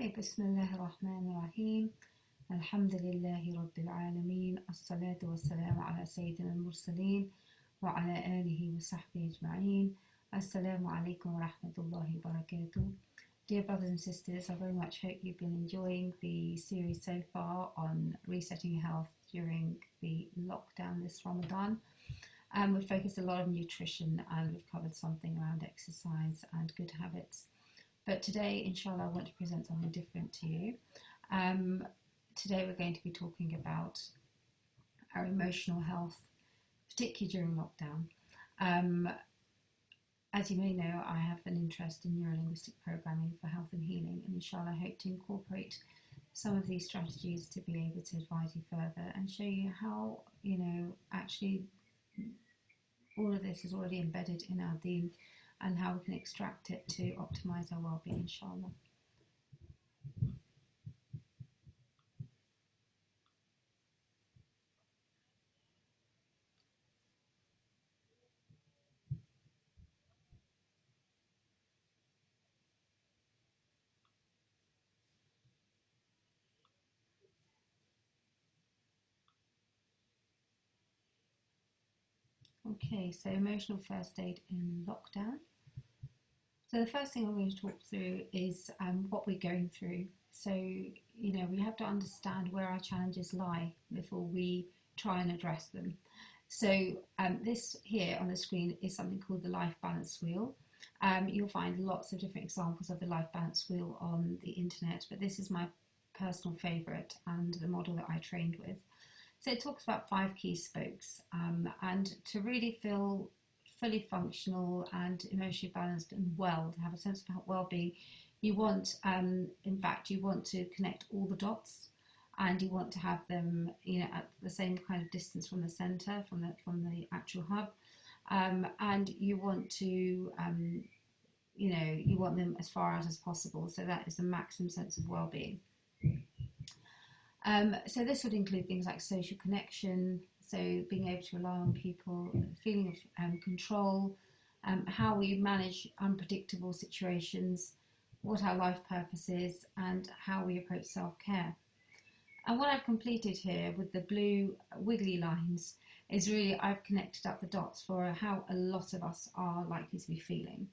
Okay, Bismillah ar-Rahman ar-Rahim. Alhamdulillahi Rabbil Alameen. As-salatu was-salamu ala Sayyidina al-Mursaleen wa ala alihi wa sahbihi ajma'een. Assalamu alaikum wa rahmatullahi wa barakatuh. Dear brothers and sisters, I very much hope you've been enjoying the series so far on resetting health during the lockdown this Ramadan. We've focused a lot on nutrition and we've covered something around exercise and good habits. But today, inshallah, I want to present something different to you. Today we're going to be talking about our emotional health, particularly during lockdown. As you may know, I have an interest in neurolinguistic programming for health and healing, and inshallah I hope to incorporate some of these strategies to be able to advise you further and show you how, actually all of this is already embedded in our deen and how we can extract it to optimize our well-being, inshallah. Okay, so emotional first aid in lockdown. So the first thing I'm going to talk through is what we're going through. So, we have to understand where our challenges lie before we try and address them. So this here on the screen is something called the life balance wheel. You'll find lots of different examples of the life balance wheel on the internet, but this is my personal favourite and the model that I trained with. So it talks about 5 key spokes, and to really feel fully functional and emotionally balanced and well, to have a sense of well-being, you want, you want to connect all the dots, and you want to have them, at the same kind of distance from the centre, from the actual hub, and you want to, you want them as far out as possible. So that is the maximum sense of well-being. So this would include things like social connection, so being able to rely on people, feeling of control, how we manage unpredictable situations, what our life purpose is, and how we approach self-care. And what I've completed here with the blue wiggly lines is really I've connected up the dots for how a lot of us are likely to be feeling.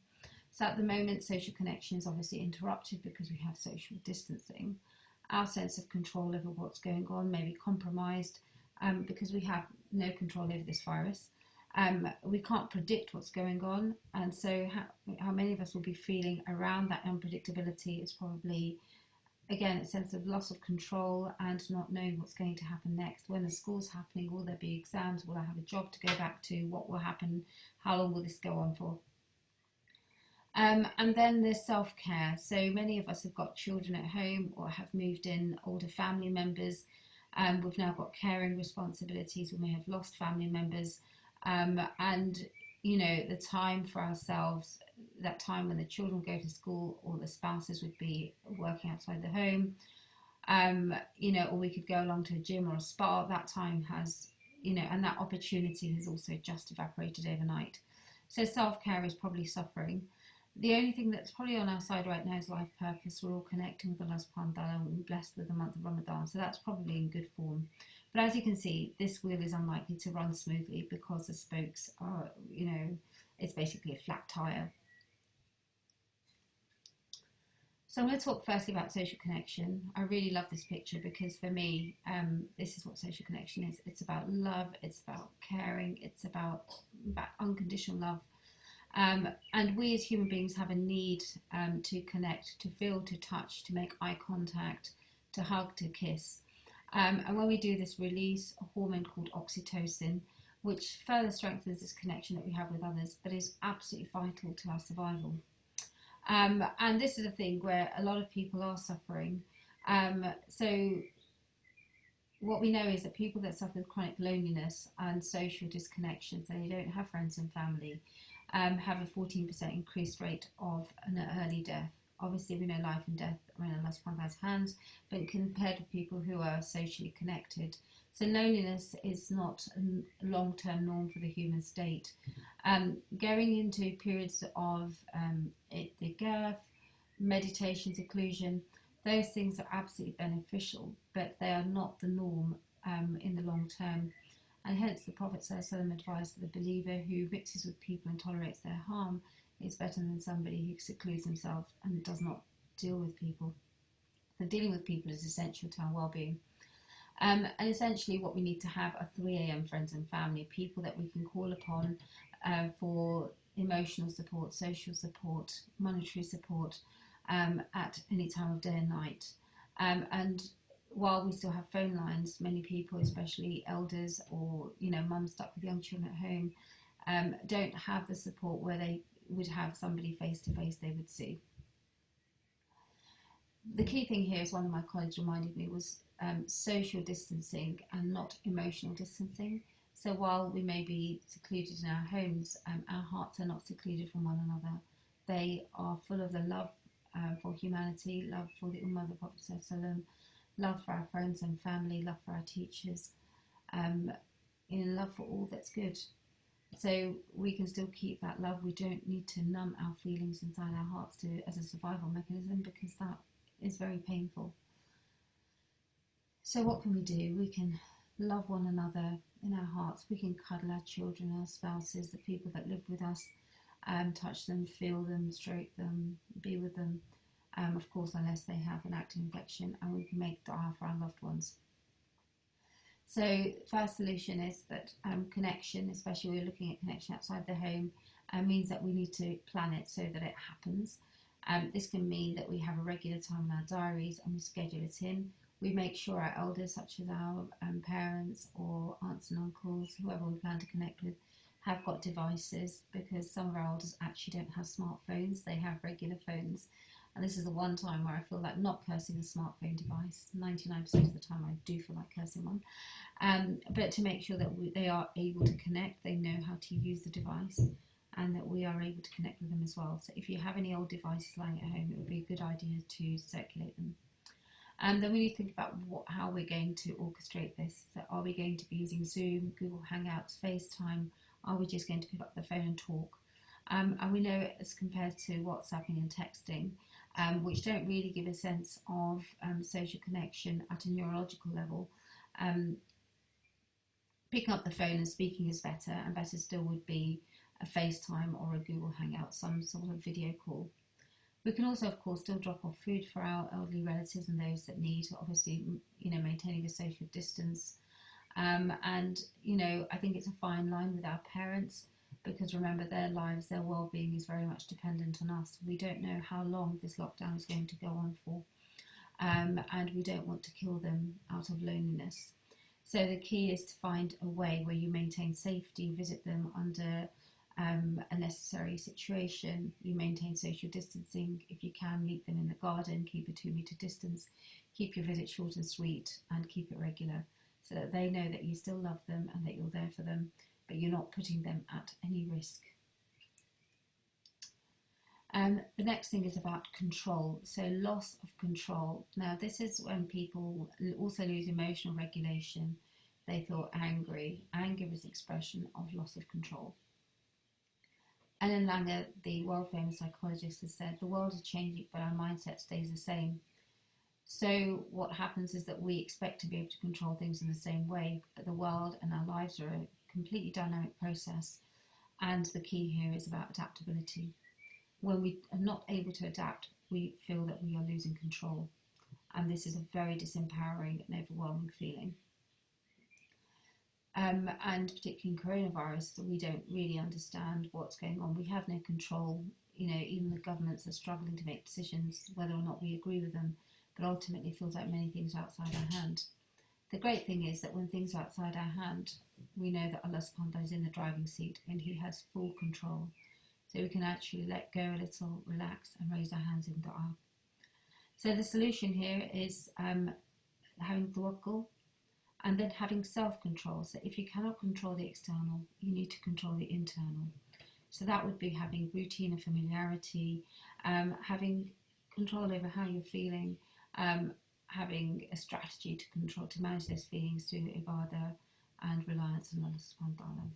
So at the moment, social connection is obviously interrupted because we have social distancing. Our sense of control over what's going on may be compromised because we have no control over this virus. We can't predict what's going on, and so how many of us will be feeling around that unpredictability is probably, again, a sense of loss of control and not knowing what's going to happen next. When the school's happening, will there be exams? Will I have a job to go back to? What will happen? How long will this go on for? And then there's self-care. So many of us have got children at home or have moved in older family members. We've now got caring responsibilities. We may have lost family members. And, the time for ourselves, that time when the children go to school or the spouses would be working outside the home, or we could go along to a gym or a spa, that time has, and that opportunity has also just evaporated overnight. So self-care is probably suffering. The only thing that's probably on our side right now is life purpose. We're all connecting with Allah subhanahu wa ta'ala. We're blessed with the month of Ramadan, so that's probably in good form. But as you can see, this wheel is unlikely to run smoothly because the spokes are, it's basically a flat tire. So I'm going to talk firstly about social connection. I really love this picture because for me, this is what social connection is. It's about love, it's about caring, it's about unconditional love. And we as human beings have a need to connect, to feel, to touch, to make eye contact, to hug, to kiss. And when we do this, release a hormone called oxytocin, which further strengthens this connection that we have with others, but is absolutely vital to our survival. And this is a thing where a lot of people are suffering. So what we know is that people that suffer with chronic loneliness and social disconnection, so they don't have friends and family, have a 14% increased rate of an early death. Obviously, we know life and death are in Allah subhanahu wa ta'ala's hands, but compared with people who are socially connected. So loneliness is not a long-term norm for the human state. Going into periods of istighfar, meditation, seclusion, Those things are absolutely beneficial, but they are not the norm in the long term. And hence the Prophet ﷺ advised that the believer who mixes with people and tolerates their harm is better than somebody who secludes himself and does not deal with people. So dealing with people is essential to our well-being. And essentially what we need to have are 3 a.m. friends and family, people that we can call upon for emotional support, social support, monetary support at any time of day and night. And while we still have phone lines, many people, especially elders or mums stuck with young children at home, don't have the support where they would have somebody face to face they would see. The key thing here, as one of my colleagues reminded me, was social distancing and not emotional distancing. So while we may be secluded in our homes, our hearts are not secluded from one another. They are full of the love for humanity, love for the Ummah of the Prophet ﷺ, love for our friends and family, love for our teachers, love for all that's good. So we can still keep that love. We don't need to numb our feelings inside our hearts as a survival mechanism, because that is very painful. So what can we do? We can love one another in our hearts. We can cuddle our children, our spouses, the people that live with us, touch them, feel them, stroke them, be with them, of course, unless they have an active infection, and we can make dua for our loved ones. So first solution is that connection, especially when we're looking at connection outside the home, means that we need to plan it so that it happens. This can mean that we have a regular time in our diaries and we schedule it in. We make sure our elders, such as our parents or aunts and uncles, whoever we plan to connect with, have got devices, because some of our elders actually don't have smartphones, they have regular phones. And this is the one time where I feel like not cursing a smartphone device. 99% of the time I do feel like cursing one. But to make sure that they are able to connect, they know how to use the device, and that we are able to connect with them as well. So if you have any old devices lying at home, it would be a good idea to circulate them. And then we need to think about how we're going to orchestrate this. So are we going to be using Zoom, Google Hangouts, FaceTime? Are we just going to pick up the phone and talk? And we know, as compared to WhatsApping and texting, which don't really give a sense of social connection at a neurological level, picking up the phone and speaking is better, and better still would be a FaceTime or a Google Hangout, some sort of video call. We can also, of course, still drop off food for our elderly relatives and those that need, obviously, maintaining a social distance. And, I think it's a fine line with our parents, because remember, their lives, their well-being is very much dependent on us. We don't know how long this lockdown is going to go on for, and we don't want to kill them out of loneliness. So the key is to find a way where you maintain safety, visit them under a necessary situation, you maintain social distancing. If you can, meet them in the garden, keep a 2-metre distance, keep your visit short and sweet, and keep it regular, so that they know that you still love them and that you're there for them, but you're not putting them at any risk. The next thing is about control, so loss of control. Now this is when people also lose emotional regulation. They feel angry. Anger is an expression of loss of control. Ellen Langer, the world-famous psychologist, has said, the world is changing, but our mindset stays the same. So what happens is that we expect to be able to control things in the same way, but the world and our lives are a completely dynamic process, and the key here is about adaptability. When we are not able to adapt, we feel that we are losing control, and this is a very disempowering and overwhelming feeling. And particularly in coronavirus, we don't really understand what's going on. We have no control. Even the governments are struggling to make decisions, whether or not we agree with them, but ultimately it feels like many things are outside our hand. The great thing is that when things are outside our hand, we know that Allah subhanahu wa ta'ala is in the driving seat and He has full control. So we can actually let go a little, relax, and raise our hands in dua. So the solution here is having tawakkul, and then having self-control. So if you cannot control the external, you need to control the internal. So that would be having routine and familiarity, having control over how you're feeling, having a strategy to manage those feelings through ibadah and reliance on Allah subhanahu wa ta'ala.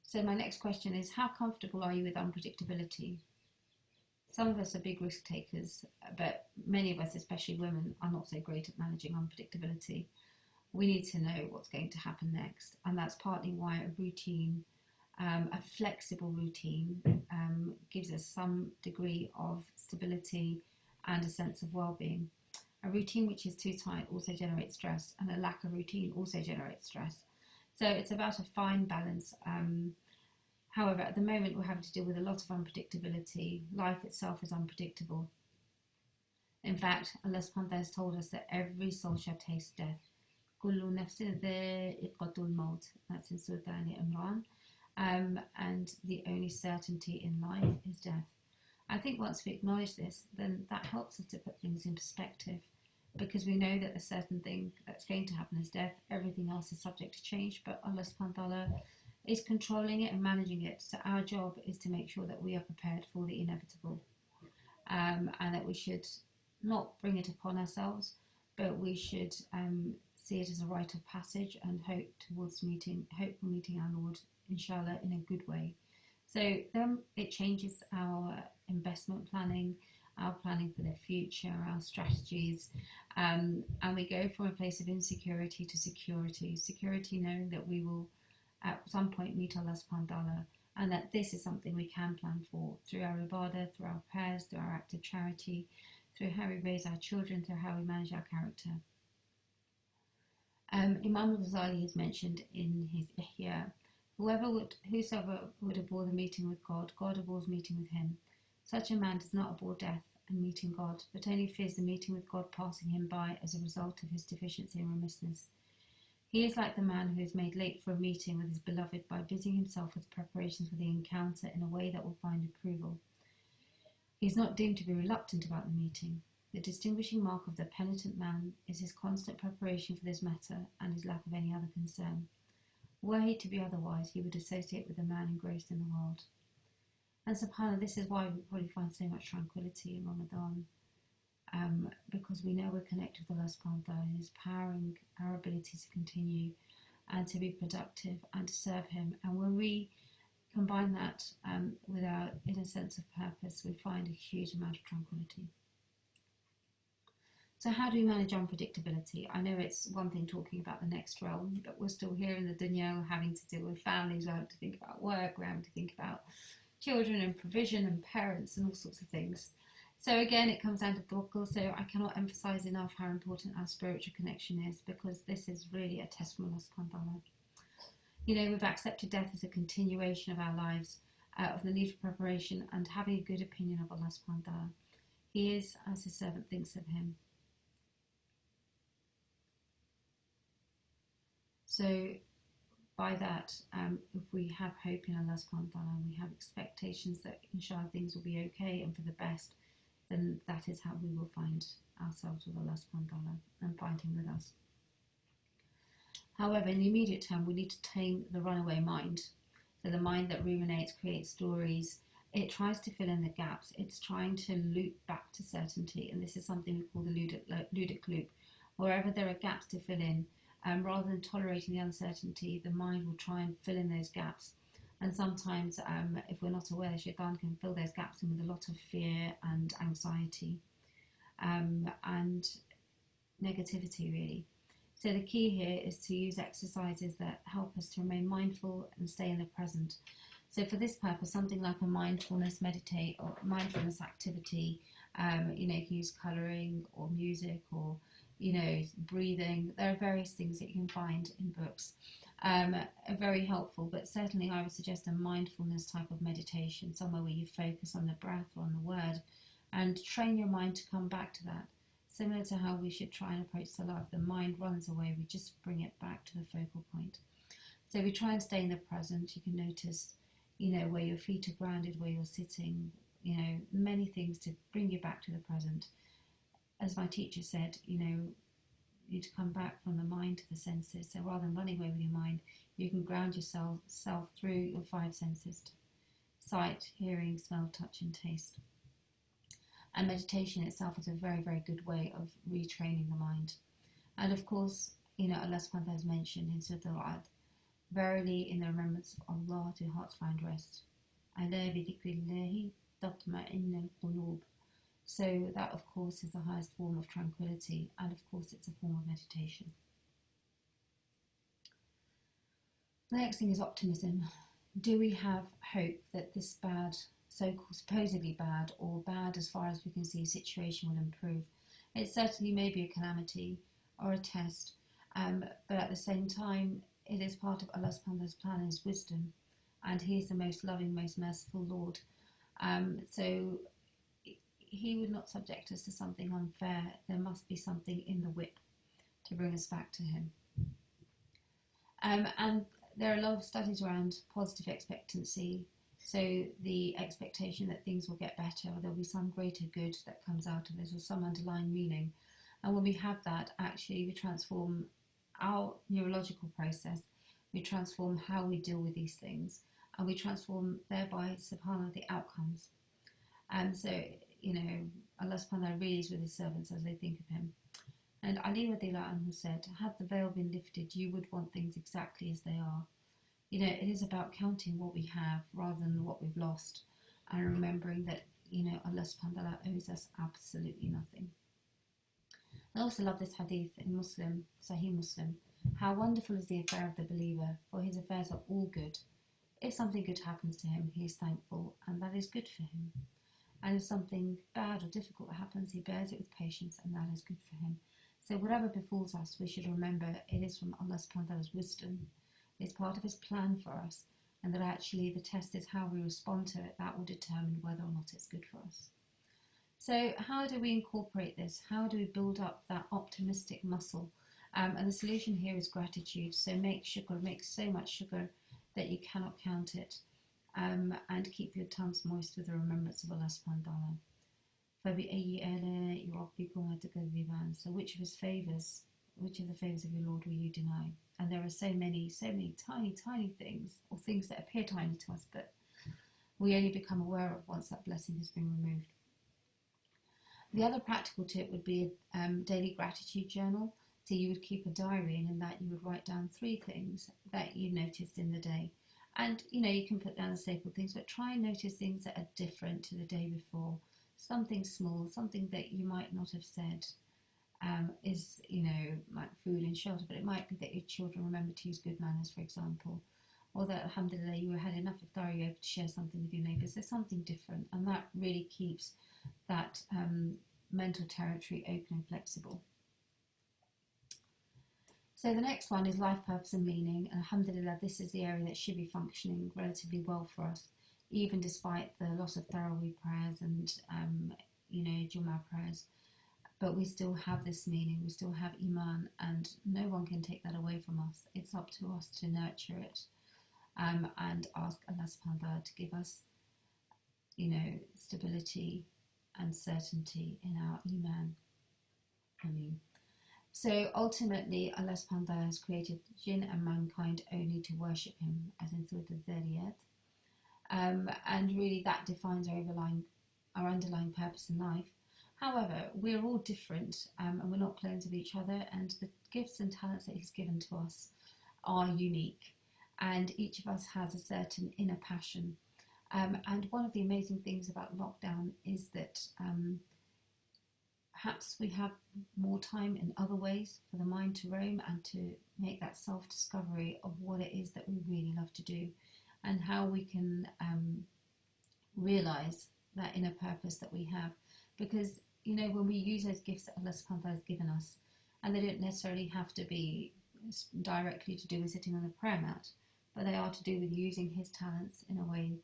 So my next question is, how comfortable are you with unpredictability? Some of us are big risk takers, but many of us, especially women, are not so great at managing unpredictability. We need to know what's going to happen next, and that's partly why a routine, a flexible routine, gives us some degree of stability and a sense of well-being. A routine which is too tight also generates stress, and a lack of routine also generates stress. So it's about a fine balance. However, at the moment we're having to deal with a lot of unpredictability. Life itself is unpredictable. In fact, Allah subhanahu wa ta'ala has told us that every soul shall taste death. Kullu nafsin dha'iqatul maut. That's in Surah Al-Imran. And the only certainty in life is death. I think once we acknowledge this, then that helps us to put things in perspective, because we know that the certain thing that's going to happen is death. Everything else is subject to change, but Allah subhanahu wa ta'ala is controlling it and managing it. So our job is to make sure that we are prepared for the inevitable, and that we should not bring it upon ourselves, but we should see it as a rite of passage and hope for meeting our Lord, inshallah, in a good way. So then it changes our investment planning, our planning for the future, our strategies, and we go from a place of insecurity to security. Security knowing that we will at some point meet Allah subhanahu wa ta'ala, and that this is something we can plan for through our ibadah, through our prayers, through our act of charity, through how we raise our children, through how we manage our character. Imam al-Ghazali has mentioned in his Ihya, whosoever would abhor the meeting with God, God abhors meeting with him. Such a man does not abhor death and meeting God, but only fears the meeting with God passing him by as a result of his deficiency and remissness. He is like the man who is made late for a meeting with his beloved by busying himself with preparations for the encounter in a way that will find approval. He is not deemed to be reluctant about the meeting. The distinguishing mark of the penitent man is his constant preparation for this matter and his lack of any other concern. Were he to be otherwise, he would associate with the man engrossed in the world. And subhanAllah, this is why we probably find so much tranquility in Ramadan, because we know we're connected with Allah subhanahu wa ta'ala, and is powering our ability to continue and to be productive and to serve him. And when we combine that with our inner sense of purpose, we find a huge amount of tranquility. So how do we manage unpredictability? I know it's one thing talking about the next realm, but we're still here in the dunya, having to deal with families, we're having to think about work, we're having to think about children and provision and parents and all sorts of things. So again, it comes down to tawakkul. So I cannot emphasize enough how important our spiritual connection is, because this is really a test from Allah subhanahu wa ta'ala. You know, we've accepted death as a continuation of our lives, of the need for preparation and having a good opinion of Allah subhanahu wa ta'ala. He is as his servant thinks of him. So by that, if we have hope in Allah subhanahu wa ta'ala, we have expectations that inshallah things will be okay and for the best, then that is how we will find ourselves with Allah subhanahu wa ta'ala and find him with us. However, in the immediate term, we need to tame the runaway mind. So the mind that ruminates, creates stories, it tries to fill in the gaps. It's trying to loop back to certainty, and this is something we call the ludic loop. Wherever there are gaps to fill in, rather than tolerating the uncertainty, the mind will try and fill in those gaps. And sometimes, if we're not aware, the shaitan can fill those gaps in with a lot of fear and anxiety and negativity, really. So the key here is to use exercises that help us to remain mindful and stay in the present. So for this purpose, something like a mindfulness meditate or mindfulness activity, you can use colouring or music or breathing. There are various things that you can find in books, are very helpful, but certainly I would suggest a mindfulness type of meditation, somewhere where you focus on the breath or on the word and train your mind to come back to that. Similar to how we should try and approach the life. The mind runs away, we just bring it back to the focal point. So we try and stay in the present. You can notice, where your feet are grounded, where you're sitting, many things to bring you back to the present. As my teacher said, you need to come back from the mind to the senses. So rather than running away with your mind, you can ground yourself through your five senses: sight, hearing, smell, touch and taste. And meditation itself is a very, very good way of retraining the mind. And of course, Allah subhanahu wa ta'ala has mentioned in Surah Al-Ra'd, verily in the remembrance of Allah do hearts find rest. Ala bi dhikrillahi تطمئن القلوب. So that, of course, is the highest form of tranquility, and of course it's a form of meditation. The next thing is optimism. Do we have hope that this bad, so-called supposedly bad, or bad as far as we can see, situation will improve? It certainly may be a calamity or a test, but at the same time, it is part of Allah subhanahu wa ta'ala's plan and His wisdom, and He is the most loving, most merciful Lord. So He would not subject us to something unfair. There must be something in the whip to bring us back to Him. And there are a lot of studies around positive expectancy, so the expectation that things will get better, or there'll be some greater good that comes out of this, or some underlying meaning. And when we have that, actually we transform our neurological process, we transform how we deal with these things, and we transform thereby, subhanAllah, the outcomes. And so, Allah subhanahu wa ta'ala really is with His servants as they think of Him. And Ali radiallahu anhu said, had the veil been lifted, you would want things exactly as they are. It is about counting what we have rather than what we've lost, and remembering that, Allah subhanahu wa ta'ala owes us absolutely nothing. I also love this hadith in Muslim, Sahih Muslim. How wonderful is the affair of the believer, for his affairs are all good. If something good happens to him, he is thankful, and that is good for him. And if something bad or difficult happens, he bears it with patience, and that is good for him. So whatever befalls us, we should remember it is from Allah subhanahu wa ta'ala's wisdom. It's part of His plan for us, and that actually the test is how we respond to it. That will determine whether or not it's good for us. So how do we incorporate this? How do we build up that optimistic muscle? And the solution here is gratitude. So make so much sugar that you cannot count it, and keep your tongues moist with the remembrance of Allah subhanahu wa ta'ala. So which of the favours of your Lord will you deny? And there are so many tiny things, or things that appear tiny to us, but we only become aware of once that blessing has been removed. The other practical tip would be a daily gratitude journal. So you would keep a diary, and in that you would write down 3 things that you noticed in the day. And you can put down the staple things, but try and notice things that are different to the day before. Something small, something that you might not have said is, like food and shelter, but it might be that your children remember to use good manners, for example, or that, alhamdulillah, you had enough iftar, you're able to share something with your neighbours. There's something different, and that really keeps that mental territory open and flexible. So the next one is life purpose and meaning, and alhamdulillah, this is the area that should be functioning relatively well for us, even despite the loss of Tarawih prayers and Jummah prayers. But we still have this meaning, we still have Iman, and no one can take that away from us. It's up to us to nurture it, and ask Allah subhanahu wa ta'ala to give us, stability and certainty in our Iman. So ultimately, Allah subhanahu wa ta'ala has created jinn and mankind only to worship Him, as in Surah Al-Dhariyat. And really that defines our underlying purpose in life. However, we're all different, and we're not clones of each other, and the gifts and talents that He's given to us are unique, and each of us has a certain inner passion. And one of the amazing things about lockdown is that perhaps we have more time in other ways for the mind to roam and to make that self-discovery of what it is that we really love to do, and how we can realise that inner purpose that we have. Because, when we use those gifts that Allah subhanahu wa ta'ala has given us, and they don't necessarily have to be directly to do with sitting on a prayer mat, but they are to do with using His talents in a way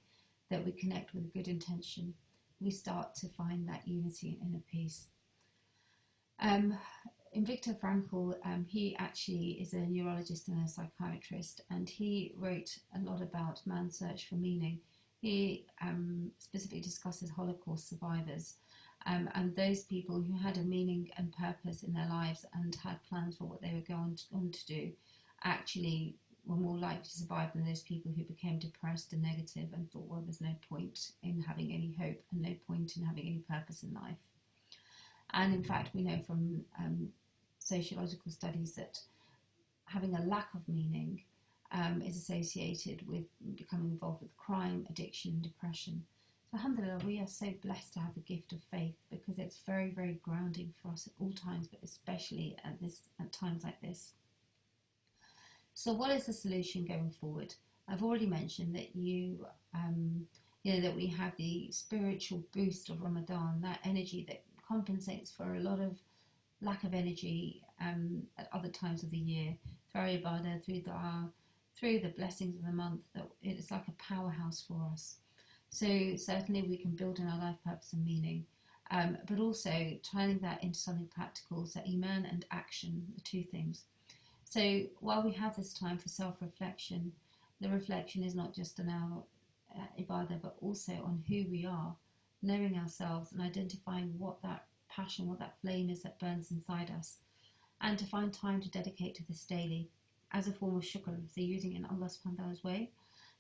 that we connect with a good intention, we start to find that unity and inner peace. In Viktor Frankl, he actually is a neurologist and a psychiatrist, and he wrote a lot about man's search for meaning. He specifically discusses Holocaust survivors, and those people who had a meaning and purpose in their lives and had plans for what they were going on to do, actually were more likely to survive than those people who became depressed and negative and thought, well, there's no point in having any hope and no point in having any purpose in life. And in fact, we know from sociological studies that having a lack of meaning is associated with becoming involved with crime, addiction, depression. Alhamdulillah, we are so blessed to have the gift of faith, because it's very, very grounding for us at all times, but especially at times like this. So what is the solution going forward? I've already mentioned that that we have the spiritual boost of Ramadan, that energy that compensates for a lot of lack of energy at other times of the year, through ibadah, through dua, through the blessings of the month. That it's like a powerhouse for us. So certainly we can build in our life purpose and meaning, but also turning that into something practical. So iman and action, the two things. So while we have this time for self-reflection, the reflection is not just on our ibadah, but also on who we are, knowing ourselves and identifying what that passion, what that flame is that burns inside us, and to find time to dedicate to this daily as a form of shukr, so using it in Allah subhanahu wa ta'ala's way,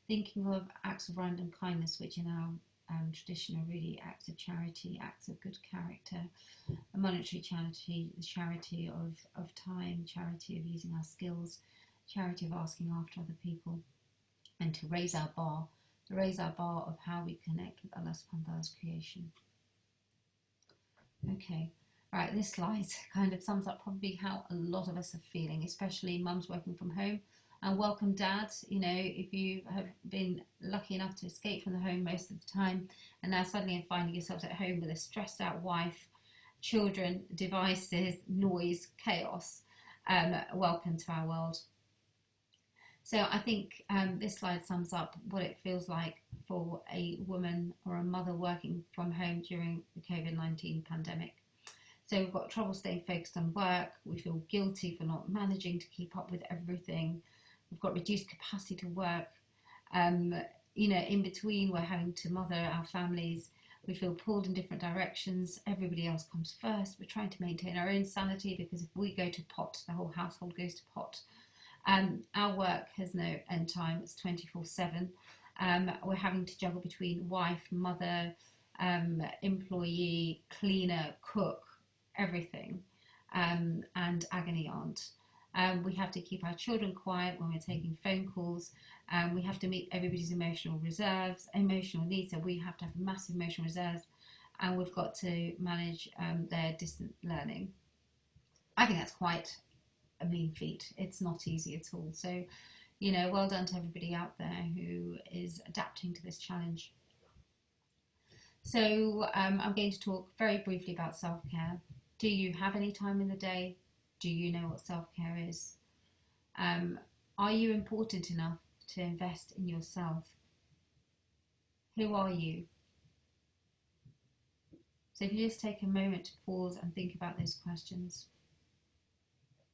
thinking of acts of random kindness, which in our tradition are really acts of charity, acts of good character, a monetary charity, the charity of time, charity of using our skills, charity of asking after other people, and to raise our bar of how we connect with Allah subhanahu wa ta'ala's creation. Okay, right, this slide kind of sums up probably how a lot of us are feeling, especially mums working from home. And welcome dads, if you have been lucky enough to escape from the home most of the time, and now suddenly finding yourselves at home with a stressed out wife, children, devices, noise, chaos, welcome to our world. So I think this slide sums up what it feels like for a woman or a mother working from home during the COVID-19 pandemic. So we've got trouble staying focused on work, we feel guilty for not managing to keep up with everything, we've got reduced capacity to work, in between we're having to mother our families, we feel pulled in different directions, everybody else comes first, we're trying to maintain our own sanity, because if we go to pot, the whole household goes to pot. Our work has no end time, it's 24/7. We're having to juggle between wife, mother, employee, cleaner, cook, everything, and agony aunt. We have to keep our children quiet when we're taking phone calls. We have to meet everybody's emotional needs, so we have to have massive emotional reserves, and we've got to manage their distant learning. I think that's quite a mean feat. It's not easy at all. So, well done to everybody out there who is adapting to this challenge. So I'm going to talk very briefly about self-care. Do you have any time in the day? Do you know what self-care is? Are you important enough to invest in yourself? Who are you? So if you just take a moment to pause and think about those questions.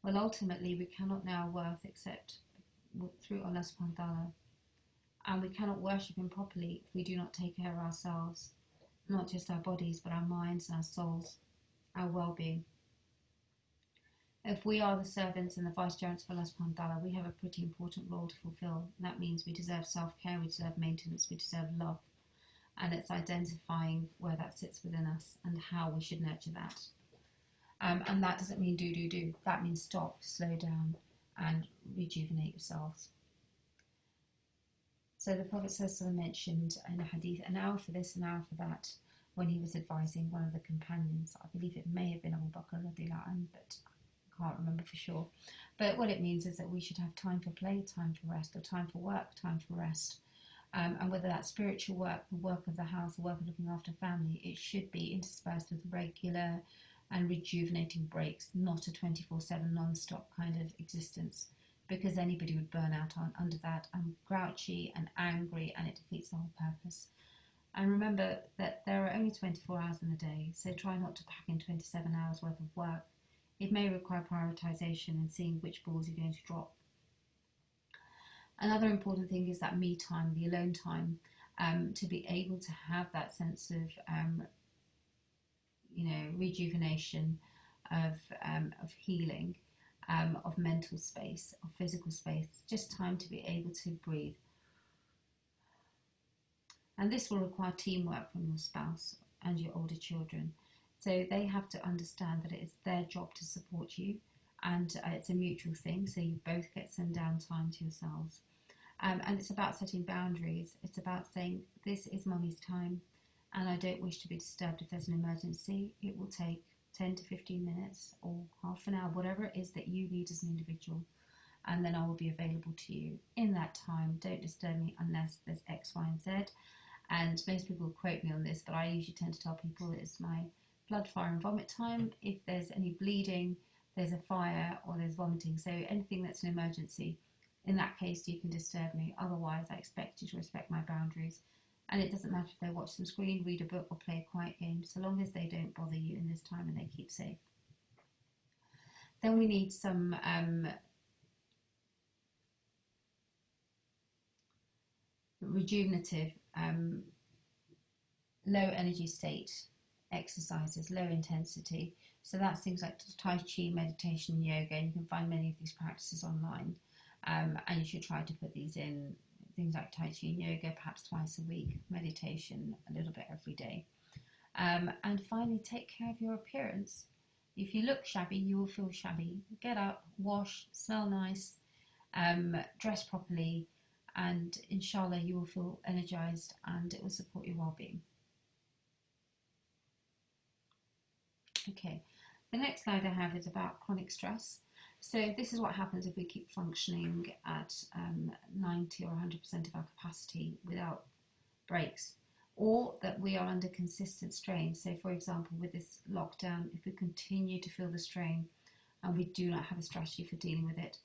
Well, ultimately, we cannot know our worth except through Allah subhanahu wa ta'ala. And we cannot worship Him properly if we do not take care of ourselves, not just our bodies, but our minds and our souls, our well-being. If we are the servants and the vicegerents of Allah subhanahu wa ta'ala, we have a pretty important role to fulfill. And that means we deserve self-care, we deserve maintenance, we deserve love. And it's identifying where that sits within us and how we should nurture that. And that doesn't mean do. That means stop, slow down, and rejuvenate yourselves. So the Prophet ﷺ mentioned in a hadith, an hour for this, an hour for that, when he was advising one of the companions. I believe it may have been Abu Bakr radiallahu anhu, but I can't remember for sure. But what it means is that we should have time for play, time for rest, or time for work, time for rest. And whether that's spiritual work, the work of the house, the work of looking after family, it should be interspersed with regular and rejuvenating breaks, not a 24/7 non-stop kind of existence, because anybody would burn out under that and grouchy and angry, and it defeats the whole purpose. And remember that there are only 24 hours in the day, so try not to pack in 27 hours worth of work. It may require prioritisation and seeing which balls you're going to drop. Another important thing is that me time, the alone time, to be able to have that sense of rejuvenation, of healing, of mental space, of physical space, just time to be able to breathe. And this will require teamwork from your spouse and your older children. So they have to understand that it is their job to support you, and it's a mutual thing, so you both get some downtime to yourselves. And it's about setting boundaries. It's about saying, this is mummy's time. and I don't wish to be disturbed if there's an emergency, it will take 10 to 15 minutes or half an hour, whatever it is that you need as an individual, and then I will be available to you in that time. Don't disturb me unless there's X, Y, and Z. And most people quote me on this, but I usually tend to tell people it's my blood, fire and vomit time. If there's any bleeding, there's a fire, or there's vomiting, so anything that's an emergency, in that case you can disturb me. Otherwise I expect you to respect my boundaries, and it doesn't matter if they watch some screen, read a book or play a quiet game, so long as they don't bother you in this time and they keep safe. Then we need some rejuvenative, low energy state exercises, low intensity. So that's things like Tai Chi, meditation, yoga, and you can find many of these practices online. And you should try to put these in, things like Tai Chi and yoga, perhaps twice a week, meditation a little bit every day. And finally, take care of your appearance. If you look shabby, you will feel shabby. Get up, wash, smell nice, dress properly, and inshallah you will feel energized and it will support your well-being. Okay, the next slide I have is about chronic stress. So this is what happens if we keep functioning at 90 or 100% of our capacity without breaks, or that we are under consistent strain. So for example, with this lockdown, if we continue to feel the strain and we do not have a strategy for dealing with it,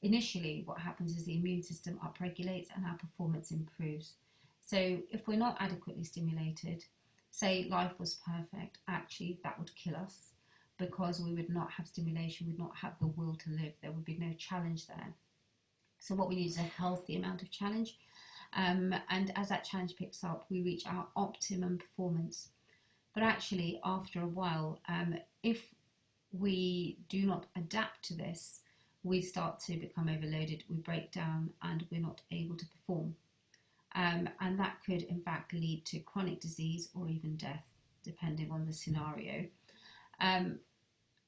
initially what happens is the immune system upregulates and our performance improves. So if we're not adequately stimulated, say life was perfect, actually that would kill us, because we would not have stimulation, we would not have the will to live, there would be no challenge there. So what we need is a healthy amount of challenge, and as that challenge picks up, we reach our optimum performance. But actually, after a while, if we do not adapt to this, we start to become overloaded, we break down, and we're not able to perform. And that could in fact lead to chronic disease or even death, depending on the scenario.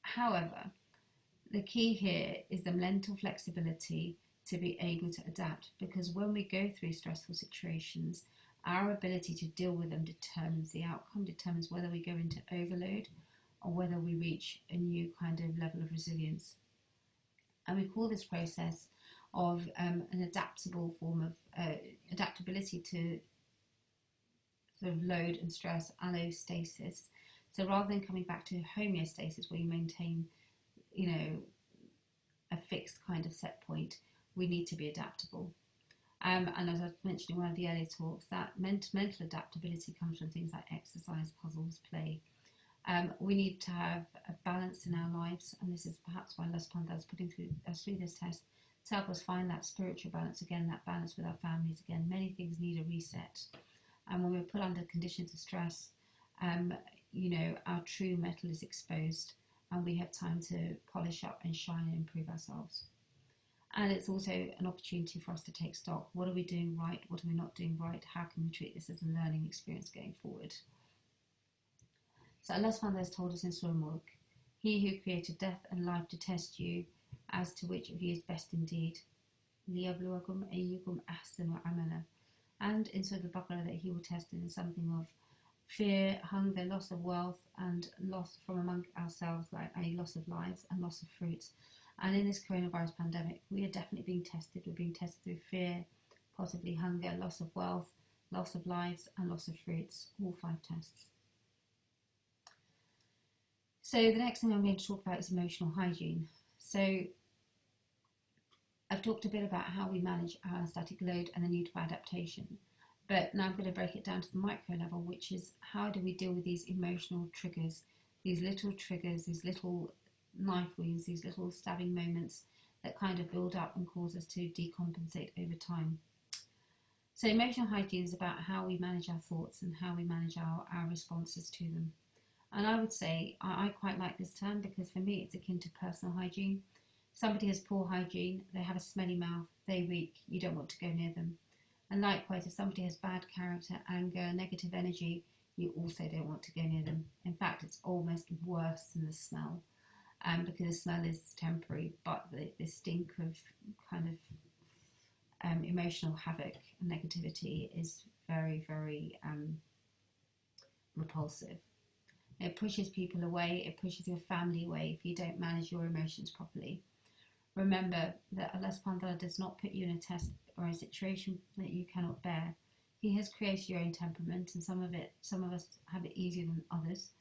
However, the key here is the mental flexibility to be able to adapt, because when we go through stressful situations, our ability to deal with them determines the outcome, determines whether we go into overload or whether we reach a new kind of level of resilience. And we call this process of an adaptable form of adaptability to sort of load and stress, allostasis. So rather than coming back to homeostasis, where you maintain, a fixed kind of set point, we need to be adaptable. And as I mentioned in one of the earlier talks, that mental adaptability comes from things like exercise, puzzles, play. We need to have a balance in our lives, and this is perhaps why Allah subhanahu wa ta'ala is putting us through this test, to help us find that spiritual balance again, that balance with our families again. Many things need a reset, and when we're put under conditions of stress, our true metal is exposed, and we have time to polish up and shine and improve ourselves. And it's also an opportunity for us to take stock. What are we doing right? What are we not doing right? How can we treat this as a learning experience going forward? So Allah subhanahu wa ta'ala has told us in Surah Mulk, He who created death and life to test you, as to which of you is best indeed. لِيَبْلُوَكُمْ أَيُّكُمْ أَحْسَنُ عَمَلًا. And in Surah Al-Baqarah, that He will test in something of fear, hunger, loss of wealth, and loss from among ourselves, like a loss of lives and loss of fruits. And in this coronavirus pandemic, we are definitely being tested. We're being tested through fear, possibly hunger, loss of wealth, loss of lives, and loss of fruits, all 5 tests. So the next thing I'm going to talk about is emotional hygiene. So I've talked a bit about how we manage our static load and the need for adaptation. But now I'm going to break it down to the micro level, which is how do we deal with these emotional triggers, these little triggers, these little knife wounds, these little stabbing moments that kind of build up and cause us to decompensate over time. So emotional hygiene is about how we manage our thoughts and how we manage our responses to them. And I would say I quite like this term, because for me it's akin to personal hygiene. Somebody has poor hygiene, they have a smelly mouth, they reek, you don't want to go near them. And likewise, if somebody has bad character, anger, negative energy, you also don't want to go near them. In fact, it's almost worse than the smell, because the smell is temporary, but the stink of kind of emotional havoc and negativity is very, very repulsive. It pushes people away, it pushes your family away if you don't manage your emotions properly. Remember that Allah subhanahu wa ta'ala does not put you in a test or a situation that you cannot bear. He has created your own temperament, and some of us have it easier than others.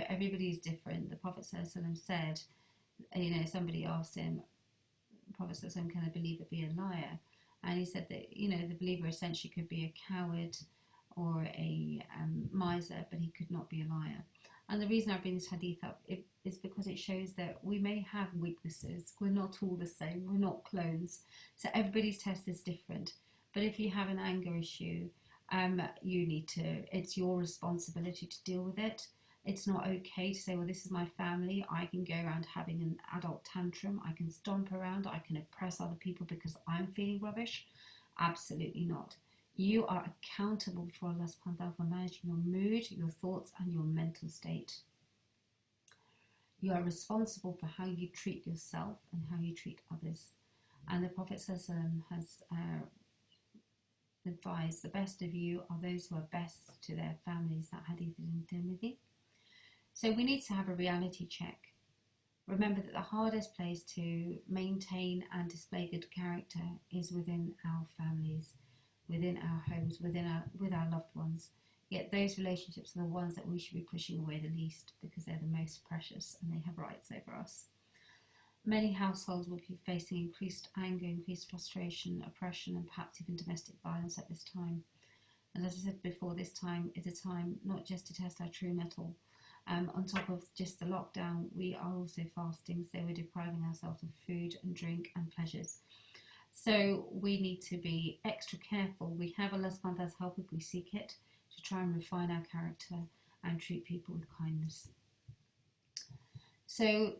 Everybody is different. The Prophet ﷺ said, somebody asked him, Prophet ﷺ, can a believer be a liar? And he said that, the believer essentially could be a coward or a miser, but he could not be a liar. And the reason I bring this hadith up is because it shows that we may have weaknesses. We're not all the same. We're not clones. So everybody's test is different. But if you have an anger issue, it's your responsibility to deal with it. It's not okay to say, well, this is my family. I can go around having an adult tantrum. I can stomp around. I can oppress other people because I'm feeling rubbish. Absolutely not. You are accountable for Allah subhanahu wa ta'ala for managing your mood, your thoughts, and your mental state. You are responsible for how you treat yourself and how you treat others. And the Prophet ﷺ has advised, the best of you are those who are best to their families. That hadith is in Tirmidhi. So we need to have a reality check. Remember that the hardest place to maintain and display good character is within our families, within our homes, with our loved ones. Yet those relationships are the ones that we should be pushing away the least, because they're the most precious and they have rights over us. Many households will be facing increased anger, increased frustration, oppression, and perhaps even domestic violence at this time. And as I said before, this time is a time not just to test our true mettle. On top of just the lockdown, we are also fasting, so we're depriving ourselves of food and drink and pleasures. So we need to be extra careful. We have Allah subhanahu wa ta'ala's help if we seek it, to try and refine our character and treat people with kindness. So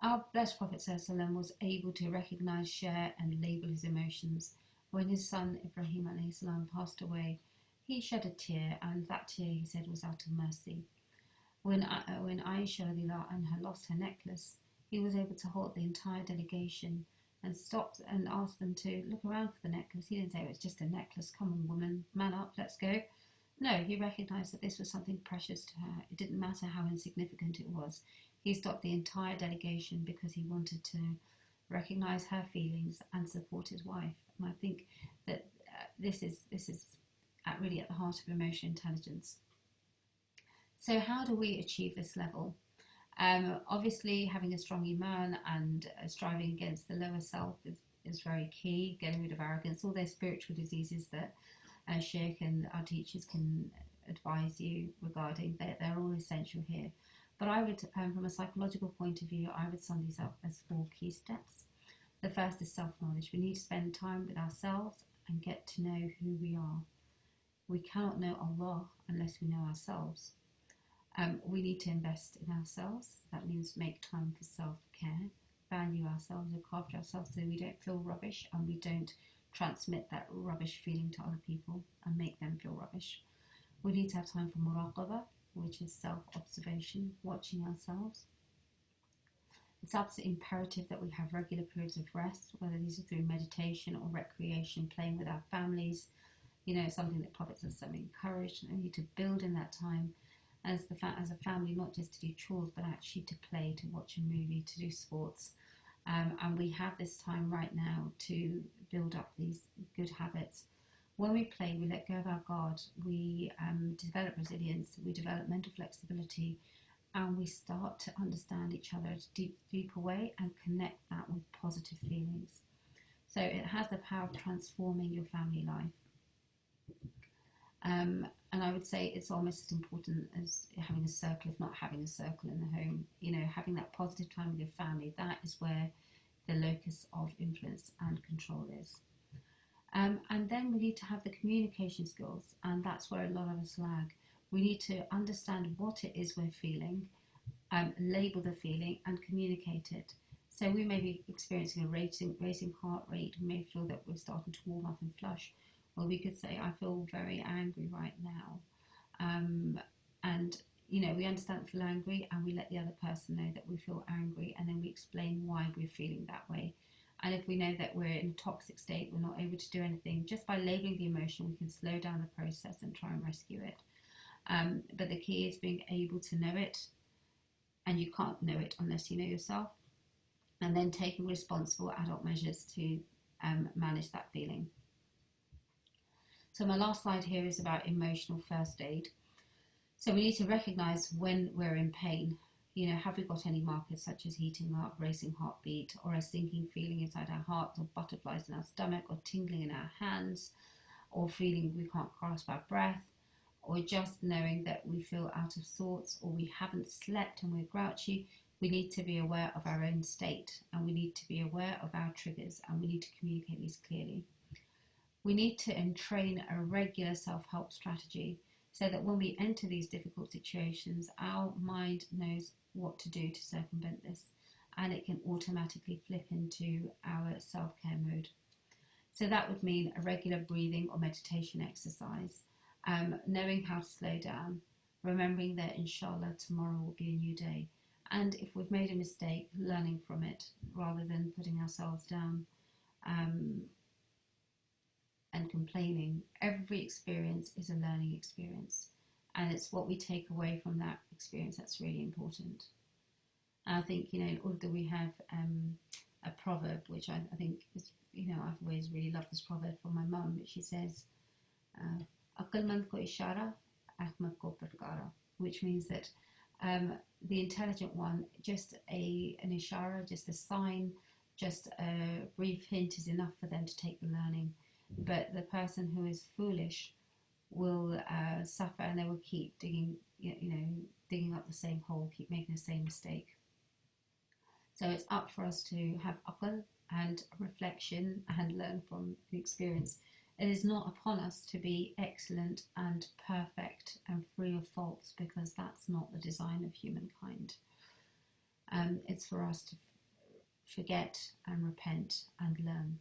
our blessed Prophet ﷺ was able to recognize, share and label his emotions. When his son Ibrahim alayhi passed away, he shed a tear, and that tear, he said, was out of mercy. When Aisha anha lost her necklace, he was able to halt the entire delegation and stopped and asked them to look around for the necklace. He didn't say, it's just a necklace, come on woman, man up, let's go. No, he recognised that this was something precious to her. It didn't matter how insignificant it was. He stopped the entire delegation because he wanted to recognise her feelings and support his wife. And I think that this is really at the heart of emotional intelligence. So how do we achieve this level? Obviously, having a strong iman and striving against the lower self is very key. Getting rid of arrogance, all those spiritual diseases that Sheikh and our teachers can advise you regarding, they're all essential here. But I would, from a psychological point of view, I would sum these up as 4 key steps. The first is self-knowledge. We need to spend time with ourselves and get to know who we are. We cannot know Allah unless we know ourselves. We need to invest in ourselves. That means make time for self-care, value ourselves, look after ourselves so we don't feel rubbish and we don't transmit that rubbish feeling to other people and make them feel rubbish. We need to have time for muraqabah, which is self-observation, watching ourselves. It's absolutely imperative that we have regular periods of rest, whether these are through meditation or recreation, playing with our families. Something that Prophet ﷺ encouraged, and we need to build in that time as a family, not just to do chores, but actually to play, to watch a movie, to do sports. And we have this time right now to build up these good habits. When we play, we let go of our guard, we develop resilience, we develop mental flexibility, and we start to understand each other at a deeper way and connect that with positive feelings. So it has the power of transforming your family life. And I would say it's almost as important as having a circle, if not having a circle in the home. Having that positive time with your family, that is where the locus of influence and control is. And then we need to have the communication skills, and that's where a lot of us lag. We need to understand what it is we're feeling, label the feeling and communicate it. So we may be experiencing a racing heart rate. We may feel that we're starting to warm up and flush. Well, we could say, I feel very angry right now. And we understand that we feel angry, and we let the other person know that we feel angry, and then we explain why we're feeling that way. And if we know that we're in a toxic state, we're not able to do anything, just by labeling the emotion, we can slow down the process and try and rescue it. But the key is being able to know it, and you can't know it unless you know yourself, and then taking responsible adult measures to manage that feeling. So my last slide here is about emotional first aid. So we need to recognise when we're in pain. You know, have we got any markers such as heating up, racing heartbeat, or a sinking feeling inside our heart, or butterflies in our stomach, or tingling in our hands, or feeling we can't grasp our breath, or just knowing that we feel out of sorts, or we haven't slept and we're grouchy. We need to be aware of our own state, and we need to be aware of our triggers, and we need to communicate these clearly. We need to entrain a regular self-help strategy so that when we enter these difficult situations, our mind knows what to do to circumvent this, and it can automatically flip into our self-care mode. So that would mean a regular breathing or meditation exercise, knowing how to slow down, remembering that inshallah tomorrow will be a new day, and if we've made a mistake, learning from it rather than putting ourselves down and complaining. Every experience is a learning experience, and it's what we take away from that experience that's really important. And I think, you know, in Urdu we have a proverb which I think is, you know, I've always really loved this proverb from my mum. She says, "Aqlmand ko ishara, ahmak ko pratkara," which means that the intelligent one, just an ishara, just a sign, just a brief hint is enough for them to take the learning. But the person who is foolish will suffer, and they will keep digging up the same hole, keep making the same mistake. So it's up for us to have aql and reflection and learn from the experience. It is not upon us to be excellent and perfect and free of faults, because that's not the design of humankind. It's for us to forget and repent and learn.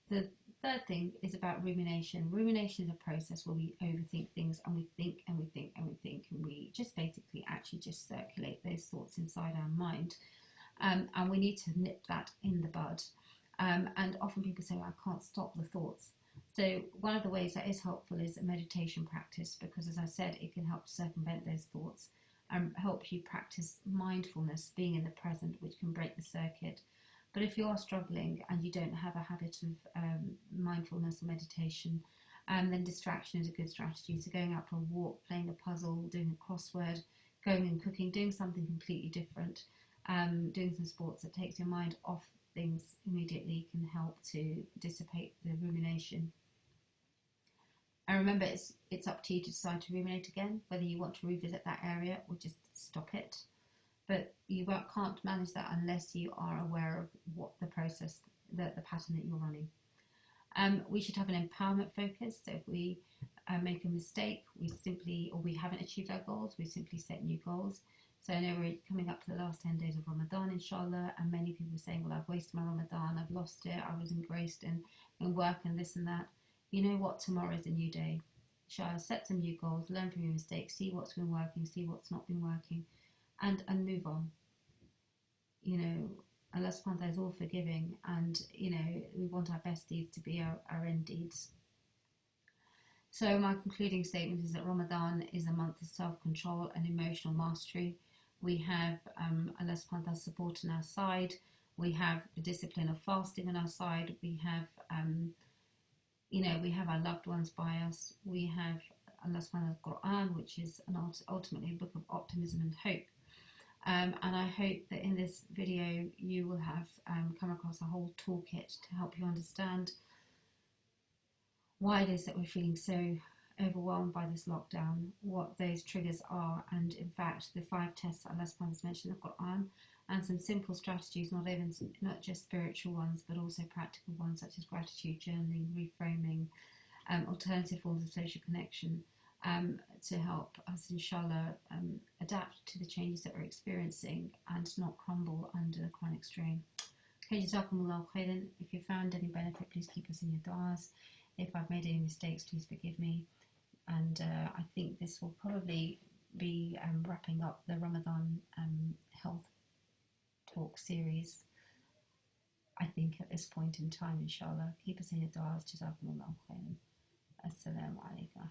The third thing is about rumination. Rumination is a process where we overthink things, and we think and we think and we think, and we just basically actually just circulate those thoughts inside our mind. And we need to nip that in the bud. And often people say, well, I can't stop the thoughts. So one of the ways that is helpful is a meditation practice, because as I said, it can help circumvent those thoughts and help you practice mindfulness, being in the present, which can break the circuit. But if you are struggling and you don't have a habit of mindfulness or meditation, then distraction is a good strategy. So going out for a walk, playing a puzzle, doing a crossword, going and cooking, doing something completely different, doing some sports that takes your mind off things immediately can help to dissipate the rumination. And remember, it's up to you to decide to ruminate again, whether you want to revisit that area or just stop it. But you can't manage that unless you are aware of what the process, the pattern that you're running. We should have an empowerment focus. So if we make a mistake, we haven't achieved our goals, we simply set new goals. So I know we're coming up to the last 10 days of Ramadan, inshallah, and many people are saying, well, I've wasted my Ramadan, I've lost it, I was engrossed in work and this and that. You know what? Tomorrow is a new day. Inshallah, set some new goals, learn from your mistakes, see what's been working, see what's not been working, and move on. You know, Allah subhanahu wa ta'ala is all forgiving, and, you know, we want our best deeds to be our end deeds. So my concluding statement is that Ramadan is a month of self-control and emotional mastery. We have Allah subhanahu wa ta'ala's support on our side. We have the discipline of fasting on our side. We have, we have our loved ones by us. We have Allah subhanahu wa ta'ala's Quran, which is ultimately a book of optimism and hope. And I hope that in this video you will have come across a whole toolkit to help you understand why it is that we're feeling so overwhelmed by this lockdown, what those triggers are, and in fact the 5 tests that Allah subhanahu wa ta'ala has mentioned in the Quran, and some simple strategies, not just spiritual ones but also practical ones, such as gratitude journaling, reframing, alternative forms of social connection, to help us inshallah adapt to the changes that we're experiencing and not crumble under the chronic strain. Okay, Jazakumullah khairan. If you found any benefit, please keep us in your du'as. If I've made any mistakes, please forgive me. And I think this will probably be wrapping up the Ramadan health talk series. I think at this point in time, inshallah. Keep us in your du'as. Jazakumullahu khairan. Assalamu alaikum.